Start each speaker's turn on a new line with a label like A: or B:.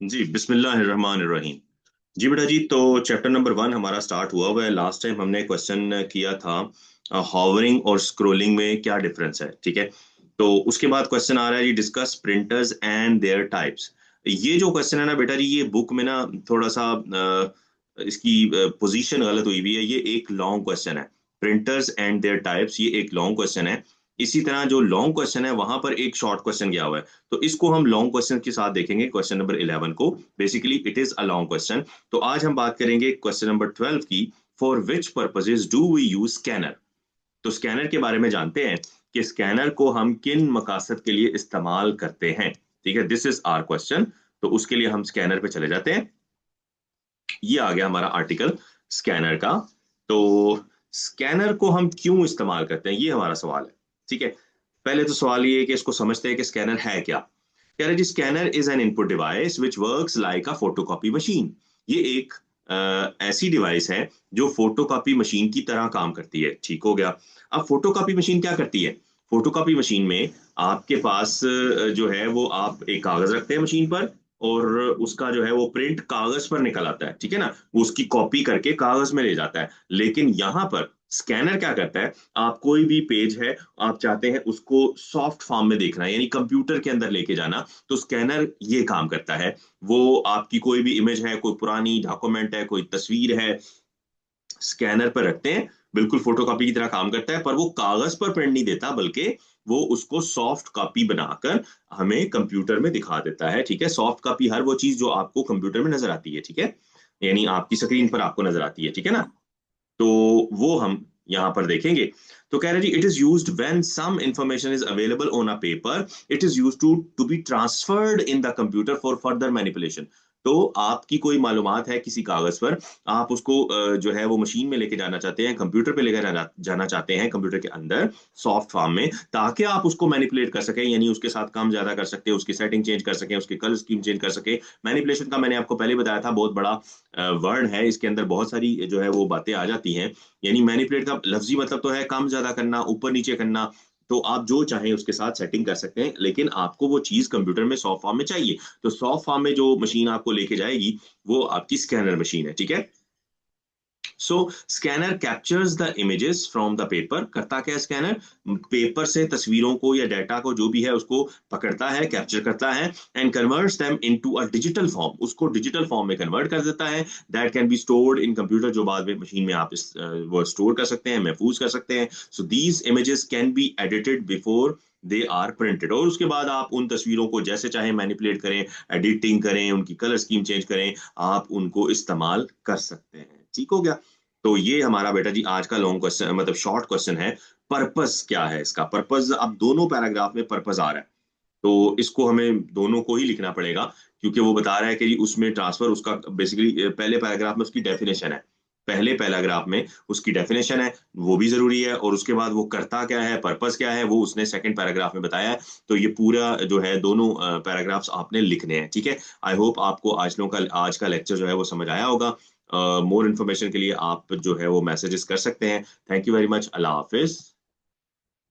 A: जी बिस्मिल्लाहिर्रहमानिर्रहीम। जी बेटा जी, तो चैप्टर नंबर 1 हमारा स्टार्ट हुआ हुआ है। लास्ट टाइम हमने क्वेश्चन किया था हॉवरिंग और स्क्रोलिंग में क्या डिफरेंस है। ठीक है, तो उसके बाद क्वेश्चन आ रहा है ji, discuss printers and their types. ये जो क्वेश्चन है ना बेटा जी, ये बुक में ना थोड़ा सा इसकी पोजीशन गलत हुई हुई है। ये एक लॉन्ग क्वेश्चन है। प्रिंटर्स एंड देयर टाइप्स ये एक लॉन्ग क्वेश्चन है। इसी तरह जो लॉन्ग क्वेश्चन है वहां पर एक शॉर्ट क्वेश्चन गया हुआ है। तो इसको हम लॉन्ग क्वेश्चन के साथ देखेंगे, क्वेश्चन नंबर 11 को। Basically it is a long question. तो आज हम बात करेंगे क्वेश्चन नंबर 12 की। For which purposes do we use scanner. तो स्कैनर के बारे में जानते हैं कि स्कैनर को हम किन मकासद के लिए इस्तेमाल करते हैं। ठीक है, दिस इज आर क्वेश्चन। तो उसके लिए हम स्कैनर पे चले जाते हैं। ये आ गया हमारा आर्टिकल स्कैनर का। तो स्कैनर को हम क्यों इस्तेमाल करते हैं, ये हमारा सवाल है। ठीक है, पहले तो सवाल ये है कि इसको समझते हैं कि स्कैनर है क्या। कह रहे ji, scanner is an input device which works like a photocopy machine. ये एक ऐसी डिवाइस है जो फोटोकॉपी मशीन की तरह काम करती है। ठीक हो गया। अब फोटोकॉपी मशीन क्या करती है। फोटोकॉपी मशीन में आपके पास जो है वो आप एक कागज रखते हैं मशीन पर, और उसका जो है वो प्रिंट कागज पर निकल आता है। ठीक है ना, वो उसकी कॉपी करके कागज में ले जाता है। लेकिन यहां पर स्कैनर क्या करता है, आप कोई भी पेज है, आप चाहते हैं उसको सॉफ्ट फॉर्म में देखना, यानी कंप्यूटर के अंदर लेके जाना, तो स्कैनर ये काम करता है। वो आपकी कोई भी इमेज है, कोई पुरानी डॉक्यूमेंट है, कोई तस्वीर है, स्कैनर पर रखते हैं, बिल्कुल फोटोकॉपी की तरह काम करता है, पर वो कागज पर प्रिंट नहीं देता, बल्कि वो उसको सॉफ्ट कॉपी बनाकर हमें कंप्यूटर में दिखा देता है। ठीक है, सॉफ्ट कॉपी हर वो चीज जो आपको कंप्यूटर में नजर आती है। ठीक है, यानी आपकी स्क्रीन पर आपको नजर आती है। ठीक है ना, तो वो हम यहां पर देखेंगे। तो कह रहे ji, it is used when some information is available on a paper, it is used to be transferred in the computer for further manipulation. तो आपकी कोई मालूमात है किसी कागज पर, आप उसको जो है वो मशीन में लेके जाना चाहते हैं, कंप्यूटर पे लेकर जाना चाहते हैं, कंप्यूटर के अंदर सॉफ्ट फॉर्म में, ताकि आप उसको मैनिपुलेट कर सकें, यानी उसके साथ काम ज्यादा कर सकते हैं, उसकी सेटिंग चेंज कर सकें, उसकी कलर स्कीम चेंज कर सके। मैनिपुलेशन का मैंने आपको पहले बताया था, बहुत बड़ा वर्ड है, इसके अंदर बहुत सारी जो है वो बातें आ जाती हैं। यानी मैनिपुलेट का लफ्जी मतलब तो है काम ज्यादा करना, ऊपर नीचे करना। तो आप जो चाहें उसके साथ सेटिंग कर सकते हैं, लेकिन आपको वो चीज कंप्यूटर में सॉफ्ट फॉर्म में चाहिए। तो सॉफ्ट फॉर्म में जो मशीन आपको लेके जाएगी वो आपकी स्कैनर मशीन है। ठीक है, so scanner captures the images from the paper. करता क्या है स्कैनर, पेपर से तस्वीरों को या डाटा को जो भी है उसको पकड़ता है, कैप्चर करता है, and converts them into a digital form, उसको डिजिटल फॉर्म में कन्वर्ट कर देता है। That can be stored in computer, जो बाद में मशीन में आप वो स्टोर कर सकते हैं, महफूज कर सकते हैं। So these images can be edited before they are printed, और उसके बाद आप उन तस्वीरों को जैसे चाहे मैनिपुलेट करें, एडिटिंग करें, उनकी कलर स्कीम चेंज करें, आप उनको इस्तेमाल कर सकते हैं। ठीक हो गया। तो ये हमारा बेटा जी आज का लॉन्ग क्वेश्चन, मतलब शॉर्ट क्वेश्चन है। पर्पस क्या है इसका, पर्पस अब दोनों पैराग्राफ में पर्पस आ रहा है, तो इसको हमें दोनों को ही लिखना पड़ेगा, क्योंकि वो बता रहा है कि जी उसमें ट्रांसफर उसका बेसिकली पहले पैराग्राफ में उसकी डेफिनेशन है, पहले पैराग्राफ्स में उसकी डेफिनेशन है, वो भी जरूरी है, और उसके बाद वो करता क्या है, पर्पस क्या है, वो उसने सेकंड पैराग्राफ में बताया है। तो ये पूरा जो है दोनों पैराग्राफ्स आपने लिखने हैं। ठीक है, आई होप आपको आज का लेक्चर जो है वो समझ आया होगा। मोर इन्फॉर्मेशन के लिए आप जो है वो मैसेजेस कर सकते हैं। Thank you very much, Allah Hafiz.